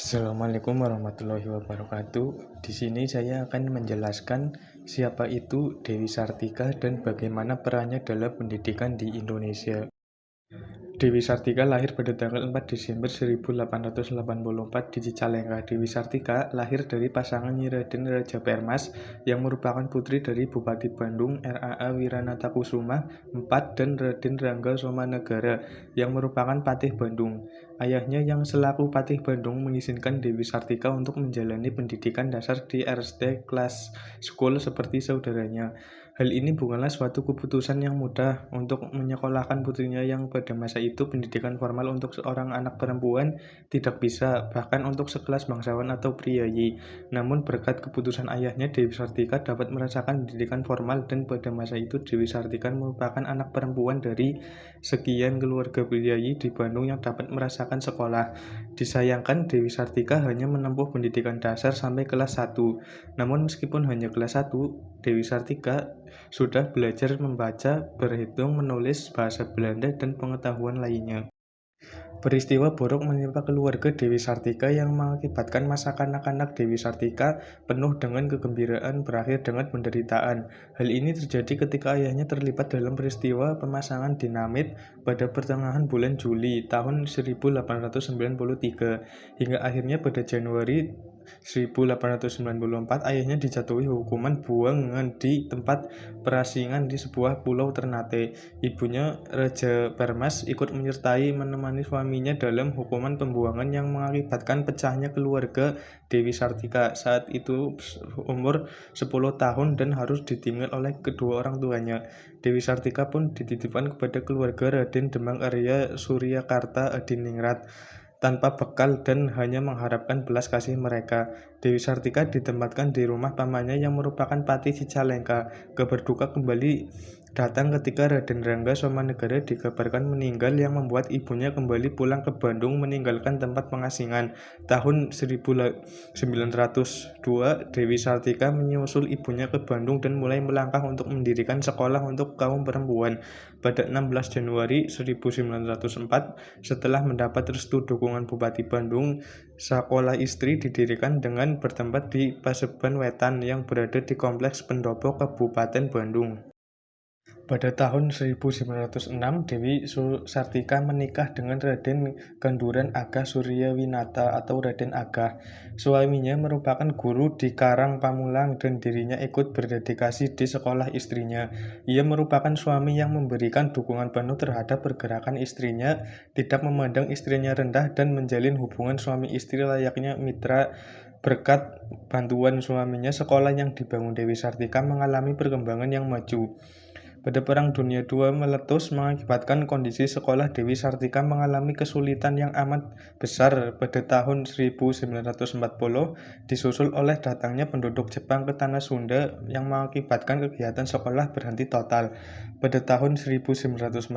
Assalamualaikum warahmatullahi wabarakatuh. Di sini saya akan menjelaskan siapa itu Dewi Sartika dan bagaimana perannya dalam pendidikan di Indonesia. Dewi Sartika lahir pada tanggal 4 Desember 1884 di Cicalengka. Dewi Sartika lahir dari pasangan Nyi Raden Raja Permas yang merupakan putri dari Bupati Bandung R.A.A. Wiranatakusuma IV dan Raden Rangga Somanegara yang merupakan Patih Bandung. Ayahnya yang selaku Patih Bandung mengizinkan Dewi Sartika untuk menjalani pendidikan dasar di RST Class School seperti saudaranya. Hal ini bukanlah suatu keputusan yang mudah untuk menyekolahkan putrinya yang pada masa itu pendidikan formal untuk seorang anak perempuan tidak bisa, bahkan untuk sekelas bangsawan atau priayi. Namun berkat keputusan ayahnya, Dewi Sartika dapat merasakan pendidikan formal dan pada masa itu Dewi Sartika merupakan anak perempuan dari sekian keluarga priayi di Bandung yang dapat merasakan sekolah. Disayangkan Dewi Sartika hanya menempuh pendidikan dasar sampai kelas 1. Namun meskipun hanya kelas 1, Dewi Sartika sudah belajar membaca, berhitung, menulis bahasa Belanda, dan pengetahuan lainnya. Peristiwa buruk menimpa keluarga Dewi Sartika yang mengakibatkan masa kanak-kanak Dewi Sartika penuh dengan kegembiraan berakhir dengan penderitaan. Hal ini terjadi ketika ayahnya terlibat dalam peristiwa pemasangan dinamit pada pertengahan bulan Juli tahun 1893, hingga akhirnya pada Januari 1894 ayahnya dijatuhi hukuman buangan di tempat perasingan di sebuah pulau Ternate. Ibunya Raja Permas ikut menyertai menemani suaminya dalam hukuman pembuangan yang mengakibatkan pecahnya keluarga Dewi Sartika. Saat itu umur 10 tahun dan harus ditinggal oleh kedua orang tuanya. Dewi Sartika pun dititipkan kepada keluarga Raden Demang Arya Suryakarta Adiningrat tanpa bekal dan hanya mengharapkan belas kasih mereka. Dewi Sartika ditempatkan di rumah pamannya yang merupakan Patih Cicalengka. Kabar duka kembali datang ketika Raden Rangga Somanegara dikabarkan meninggal yang membuat ibunya kembali pulang ke Bandung meninggalkan tempat pengasingan. Tahun 1902, Dewi Sartika menyusul ibunya ke Bandung dan mulai melangkah untuk mendirikan sekolah untuk kaum perempuan. Pada 16 Januari 1904, setelah mendapat restu dukungan Bupati Bandung, sekolah istri didirikan dengan bertempat di Paseban Wetan yang berada di Kompleks Pendopo Kabupaten Bandung. Pada tahun 1906, Dewi Sartika menikah dengan Raden Ganduran Agah Suryawinata atau Raden Agah. Suaminya merupakan guru di Karang Pamulang dan dirinya ikut berdedikasi di sekolah istrinya. Ia merupakan suami yang memberikan dukungan penuh terhadap pergerakan istrinya, tidak memandang istrinya rendah dan menjalin hubungan suami istri layaknya mitra. Berkat bantuan suaminya, sekolah yang dibangun Dewi Sartika mengalami perkembangan yang maju. Pada Perang Dunia II meletus mengakibatkan kondisi sekolah Dewi Sartika mengalami kesulitan yang amat besar pada tahun 1940, disusul oleh datangnya penduduk Jepang ke tanah Sunda yang mengakibatkan kegiatan sekolah berhenti total. Pada tahun 1947,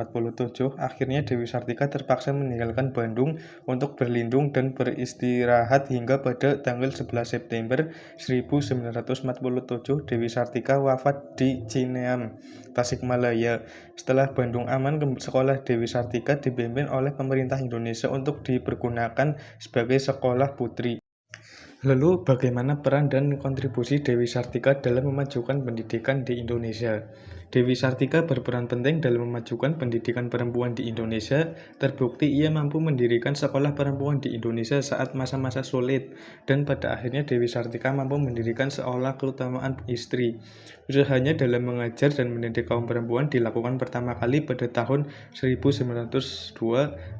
akhirnya Dewi Sartika terpaksa meninggalkan Bandung untuk berlindung dan beristirahat hingga pada tanggal 11 September 1947 Dewi Sartika wafat di Cineam, Tasikmalaya. Setelah Bandung aman, sekolah Dewi Sartika dipimpin oleh pemerintah Indonesia untuk dipergunakan sebagai sekolah putri. Lalu bagaimana peran dan kontribusi Dewi Sartika dalam memajukan pendidikan di Indonesia? Dewi Sartika berperan penting dalam memajukan pendidikan perempuan di Indonesia. Terbukti ia mampu mendirikan sekolah perempuan di Indonesia saat masa-masa sulit, dan pada akhirnya Dewi Sartika mampu mendirikan sekolah keutamaan istri. Usahanya dalam mengajar dan mendidik kaum perempuan dilakukan pertama kali pada tahun 1902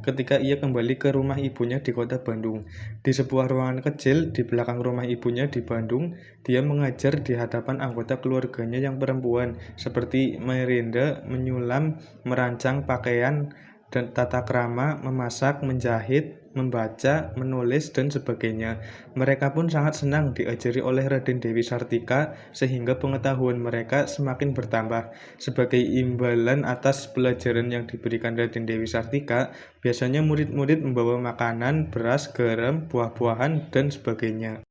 ketika ia kembali ke rumah ibunya di kota Bandung. Di sebuah ruangan kecil di belakang rumah ibunya di Bandung, dia mengajar di hadapan anggota keluarganya yang perempuan, seperti merinda, menyulam, merancang pakaian dan tata krama, memasak, menjahit, membaca, menulis, dan sebagainya. Mereka pun sangat senang diajari oleh Raden Dewi Sartika sehingga pengetahuan mereka semakin bertambah. Sebagai imbalan atas pelajaran yang diberikan Raden Dewi Sartika, biasanya murid-murid membawa makanan, beras, garam, buah-buahan, dan sebagainya.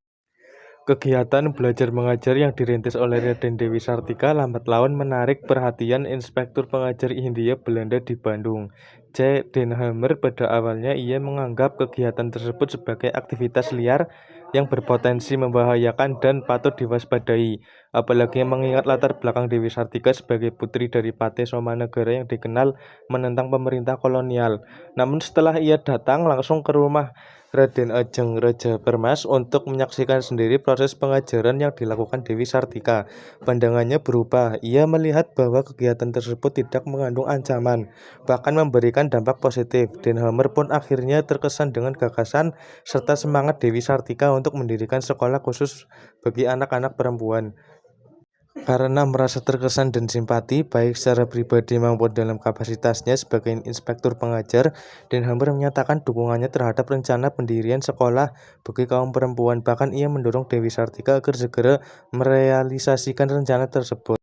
Kegiatan belajar mengajar yang dirintis oleh Raden Dewi Sartika lambat laun menarik perhatian Inspektur Pengajar Hindia Belanda di Bandung. C. Denhammer pada awalnya ia menganggap kegiatan tersebut sebagai aktivitas liar yang berpotensi membahayakan dan patut diwaspadai, apalagi mengingat latar belakang Dewi Sartika sebagai putri dari Patih Somanegara yang dikenal menentang pemerintah kolonial. Namun setelah ia datang langsung ke rumah Raden Ajeng Raja Permas untuk menyaksikan sendiri proses pengajaran yang dilakukan Dewi Sartika, pandangannya berubah. Ia melihat bahwa kegiatan tersebut tidak mengandung ancaman, bahkan memberikan dampak positif. Denhammer pun akhirnya terkesan dengan gagasan serta semangat Dewi Sartika untuk mendirikan sekolah khusus bagi anak-anak perempuan. Karena merasa terkesan dan simpati, baik secara pribadi maupun dalam kapasitasnya sebagai inspektur pengajar, Denhammer menyatakan dukungannya terhadap rencana pendirian sekolah bagi kaum perempuan. Bahkan ia mendorong Dewi Sartika agar segera merealisasikan rencana tersebut.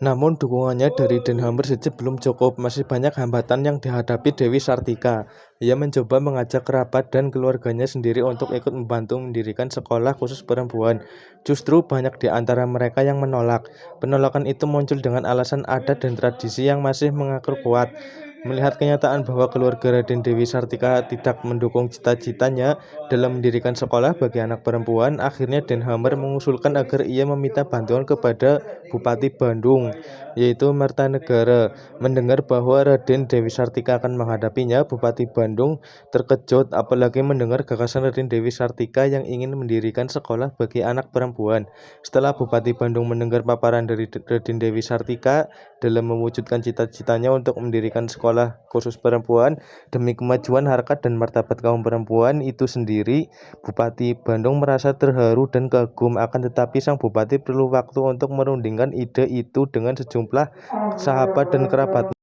Namun dukungannya dari Denhammer saja belum cukup, masih banyak hambatan yang dihadapi Dewi Sartika. Ia mencoba mengajak kerabat dan keluarganya sendiri untuk ikut membantu mendirikan sekolah khusus perempuan. Justru banyak di antara mereka yang menolak. Penolakan itu muncul dengan alasan adat dan tradisi yang masih mengakar kuat. Melihat kenyataan bahwa keluarga Raden Dewi Sartika tidak mendukung cita-citanya dalam mendirikan sekolah bagi anak perempuan, akhirnya Denhammer mengusulkan agar ia meminta bantuan kepada Bupati Bandung, yaitu Martanegara. Mendengar bahwa Raden Dewi Sartika akan menghadapinya, Bupati Bandung terkejut, apalagi mendengar gagasan Raden Dewi Sartika yang ingin mendirikan sekolah bagi anak perempuan. Setelah Bupati Bandung mendengar paparan dari Raden Dewi Sartika dalam mewujudkan cita-citanya untuk mendirikan sekolah khusus perempuan demi kemajuan harkat dan martabat kaum perempuan itu sendiri, Bupati Bandung merasa terharu dan kagum. Akan tetapi sang bupati perlu waktu untuk merundingkan ide itu dengan sejumlah sahabat dan kerabat.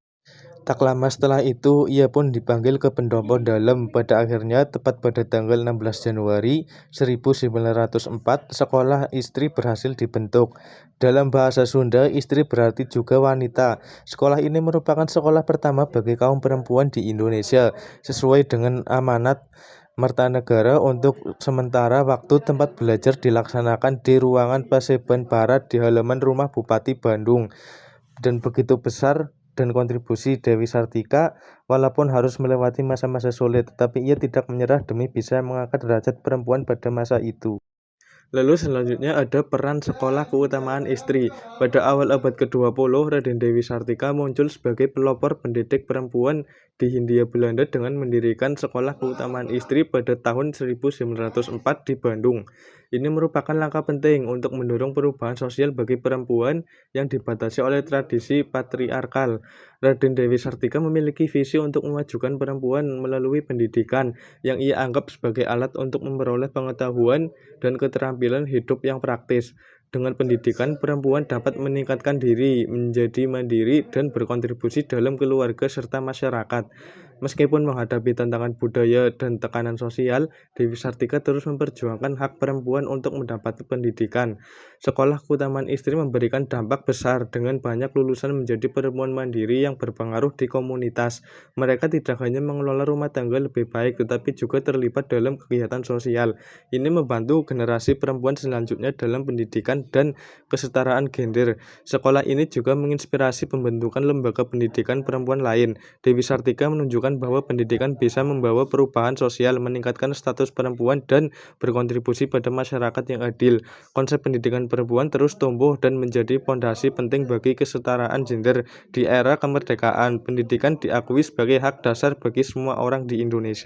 Tak lama setelah itu, ia pun dipanggil ke pendopo dalam. Pada akhirnya, tepat pada tanggal 16 Januari 1904, sekolah istri berhasil dibentuk. Dalam bahasa Sunda, istri berarti juga wanita. Sekolah ini merupakan sekolah pertama bagi kaum perempuan di Indonesia, sesuai dengan amanat Martanegara. Untuk sementara waktu tempat belajar dilaksanakan di ruangan Paseban Barat di halaman rumah Bupati Bandung. Dan begitu besar dan kontribusi Dewi Sartika, walaupun harus melewati masa-masa sulit, tetapi ia tidak menyerah demi bisa mengangkat derajat perempuan pada masa itu. Lalu selanjutnya ada peran sekolah keutamaan istri. Pada awal abad ke-20, Raden Dewi Sartika muncul sebagai pelopor pendidik perempuan di Hindia Belanda dengan mendirikan sekolah keutamaan istri pada tahun 1904 di Bandung. Ini merupakan langkah penting untuk mendorong perubahan sosial bagi perempuan yang dibatasi oleh tradisi patriarkal. Raden Dewi Sartika memiliki visi untuk memajukan perempuan melalui pendidikan yang ia anggap sebagai alat untuk memperoleh pengetahuan dan keterampilan hidup yang praktis. Dengan pendidikan, perempuan dapat meningkatkan diri, menjadi mandiri, dan berkontribusi dalam keluarga serta masyarakat. Meskipun menghadapi tantangan budaya dan tekanan sosial, Dewi Sartika terus memperjuangkan hak perempuan untuk mendapat pendidikan. Sekolah keutamaan istri memberikan dampak besar dengan banyak lulusan menjadi perempuan mandiri yang berpengaruh di komunitas. Mereka tidak hanya mengelola rumah tangga lebih baik, tetapi juga terlibat dalam kegiatan sosial. Ini membantu generasi perempuan selanjutnya dalam pendidikan dan kesetaraan gender. Sekolah ini juga menginspirasi pembentukan lembaga pendidikan perempuan lain. Dewi Sartika menunjukkan bahwa pendidikan bisa membawa perubahan sosial, meningkatkan status perempuan, dan berkontribusi pada masyarakat yang adil. Konsep pendidikan perempuan terus tumbuh dan menjadi fondasi penting bagi kesetaraan gender. Di era kemerdekaan, pendidikan diakui sebagai hak dasar bagi semua orang di Indonesia.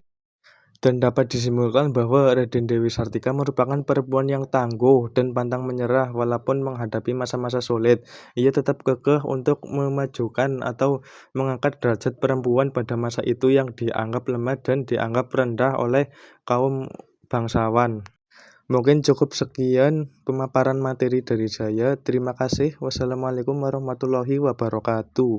Dan dapat disimpulkan bahwa Raden Dewi Sartika merupakan perempuan yang tangguh dan pantang menyerah walaupun menghadapi masa-masa sulit. Ia tetap kekeh untuk memajukan atau mengangkat derajat perempuan pada masa itu yang dianggap lemah dan dianggap rendah oleh kaum bangsawan. Mungkin cukup sekian pemaparan materi dari saya. Terima kasih. Wassalamualaikum warahmatullahi wabarakatuh.